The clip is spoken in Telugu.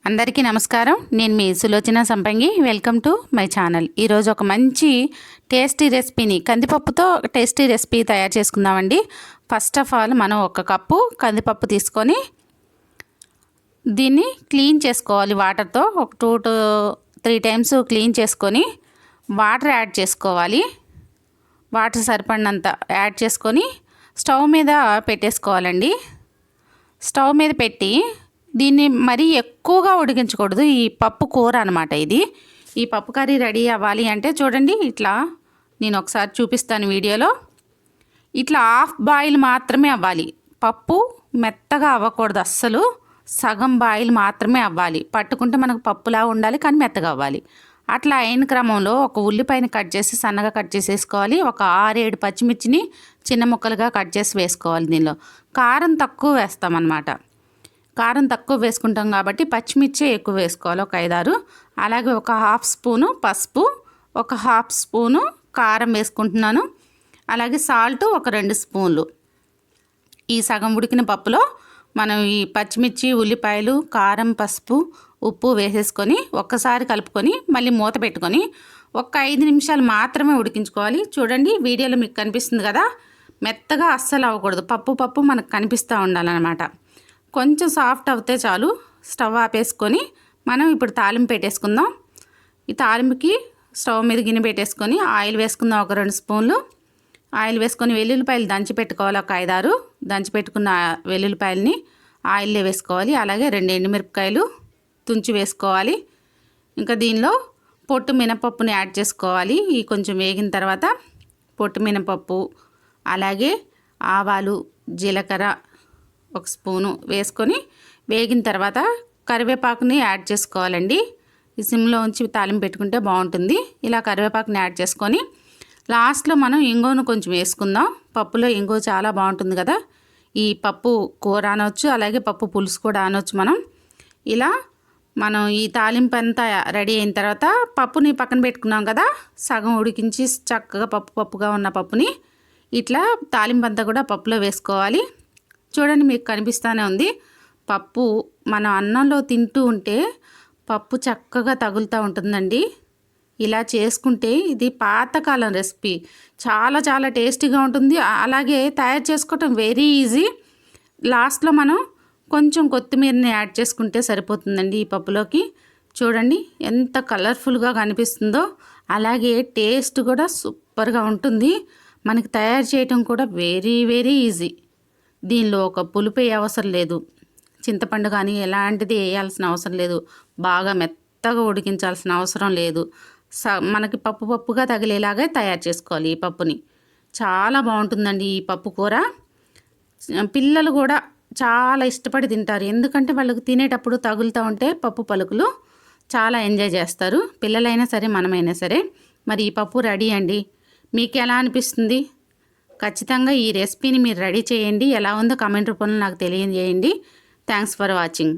అందరికీ నమస్కారం. నేను మీ సులోచన సంపంగి. Welcome to my channel. ఈరోజు ఒక మంచి టేస్టీ రెసిపీని కందిపప్పుతో టేస్టీ రెసిపీ తయారు చేసుకుందామండి. ఫస్ట్ ఆఫ్ ఆల్ మనం ఒక కప్పు కందిపప్పు తీసుకొని దీన్ని క్లీన్ చేసుకోవాలి. వాటర్తో ఒక 2 to 3 టైమ్స్ క్లీన్ చేసుకొని వాటర్ యాడ్ చేసుకోవాలి. వాటర్ సరిపడినంత యాడ్ చేసుకొని స్టవ్ మీద పెట్టేసుకోవాలండి. స్టవ్ మీద పెట్టి దీన్ని మరీ ఎక్కువగా ఉడికించకూడదు. ఈ పప్పు కూర అనమాట ఇది. ఈ పప్పు కర్రీ రెడీ అవ్వాలి అంటే చూడండి, ఇట్లా నేను ఒకసారి చూపిస్తాను వీడియోలో. ఇట్లా హాఫ్ బాయిల్ మాత్రమే అవ్వాలి. పప్పు మెత్తగా అవ్వకూడదు అస్సలు. సగం బాయిల్ మాత్రమే అవ్వాలి. పట్టుకుంటే మనకు పప్పులా ఉండాలి, కానీ మెత్తగా అవ్వాలి. అట్లా అయిన క్రమంలో ఒక ఉల్లిపాయని కట్ చేసి సన్నగా కట్ చేసి వేసుకోవాలి. ఒక 6-7 పచ్చిమిర్చిని చిన్న ముక్కలుగా కట్ చేసి వేసుకోవాలి. దీనిలో కారం తక్కువ వేస్తామన్నమాట. కారం తక్కువ వేసుకుంటాం కాబట్టి పచ్చిమిర్చి ఎక్కువ వేసుకోవాలి, ఒక 5-6. అలాగే ఒక 1/2 స్పూను పసుపు, ఒక 1/2 స్పూను కారం వేసుకుంటున్నాను. అలాగే సాల్ట్ ఒక 2 స్పూన్లు. ఈ సగం ఉడికిన పప్పులో మనం ఈ పచ్చిమిర్చి, ఉల్లిపాయలు, కారం, పసుపు, ఉప్పు వేసేసుకొని ఒక్కసారి కలుపుకొని మళ్ళీ మూత పెట్టుకొని ఒక 5 నిమిషాలు మాత్రమే ఉడికించుకోవాలి. చూడండి వీడియోలో మీకు కనిపిస్తుంది కదా, మెత్తగా అస్సలు అవ్వకూడదు. పప్పు మనకు కనిపిస్తూ ఉండాలన్నమాట. కొంచెం సాఫ్ట్ అవుతే చాలు. స్టవ్ ఆపేసుకొని మనం ఇప్పుడు తాలింపు పెట్టేసుకుందాం. ఈ తాలింపుకి స్టవ్ మీద గిన్నె పెట్టేసుకొని ఆయిల్ వేసుకుందాం. ఒక 2 స్పూన్లు ఆయిల్ వేసుకొని వెల్లుల్లిపాయలు దంచి పెట్టుకోవాలి. ఒక 5-6 దంచి పెట్టుకున్న వెల్లుల్లిపాయలని ఆయిల్లో వేసుకోవాలి. అలాగే 2 ఎండుమిరపకాయలు తుంచి వేసుకోవాలి. ఇంకా దీనిలో పొట్టు మినపప్పుని యాడ్ చేసుకోవాలి. ఈ కొంచెం వేగిన తర్వాత పొట్టు మినపప్పు, అలాగే ఆవాలు, జీలకర్ర 1 స్పూను వేసుకొని వేగిన తర్వాత కరివేపాకుని యాడ్ చేసుకోవాలండి. ఈ సిమ్లో ఉంచి తాలింపు పెట్టుకుంటే బాగుంటుంది. ఇలా కరివేపాకుని యాడ్ చేసుకొని లాస్ట్లో మనం ఇంగువను కొంచెం వేసుకుందాం. పప్పులో ఇంగువ చాలా బాగుంటుంది కదా. ఈ పప్పు కూర అనవచ్చు, అలాగే పప్పు పులుసు కూడా అనవచ్చు మనం. ఇలా మనం ఈ తాలింపు అంతా రెడీ అయిన తర్వాత పప్పుని పక్కన పెట్టుకున్నాం కదా, సగం ఉడికించి చక్కగా పప్పుగా ఉన్న పప్పుని ఇట్లా తాలింపు అంతా కూడా పప్పులో వేసుకోవాలి. చూడండి మీకు కనిపిస్తూనే ఉంది. పప్పు మన అన్నంలో తింటూ ఉంటే పప్పు చక్కగా తగులుతూ ఉంటుందండి. ఇలా చేసుకుంటే ఇది పాతకాలం రెసిపీ. చాలా చాలా టేస్టీగా ఉంటుంది. అలాగే తయారు చేసుకోవటం వెరీ ఈజీ. లాస్ట్లో మనం కొంచెం కొత్తిమీరని యాడ్ చేసుకుంటే సరిపోతుందండి ఈ పప్పులోకి. చూడండి ఎంత కలర్ఫుల్గా కనిపిస్తుందో. అలాగే టేస్ట్ కూడా సూపర్గా ఉంటుంది. మనకి తయారు చేయటం కూడా వెరీ వెరీ ఈజీ. దీనిలో ఒక పులుపు అవసరం లేదు, చింతపండు కానీ ఎలాంటిది వేయాల్సిన అవసరం లేదు, బాగా మెత్తగా ఉడికించాల్సిన అవసరం లేదు. మనకి పప్పుగా తగిలేలాగా తయారు చేసుకోవాలి ఈ పప్పుని. చాలా బాగుంటుందండి ఈ పప్పు కూర. పిల్లలు కూడా చాలా ఇష్టపడి తింటారు. ఎందుకంటే వాళ్ళకి తినేటప్పుడు తగులుతూ ఉంటే పప్పు పలుకులు చాలా ఎంజాయ్ చేస్తారు, పిల్లలైనా సరే మనమైనా సరే. మరి ఈ పప్పు రెడీ అండి. మీకు ఎలా అనిపిస్తుంది? ఖచ్చితంగా ఈ రెసిపీని మీరు రెడీ చేయండి. ఎలా ఉందో కామెంట్ రూపంలో నాకు తెలియజేయండి. Thanks for watching.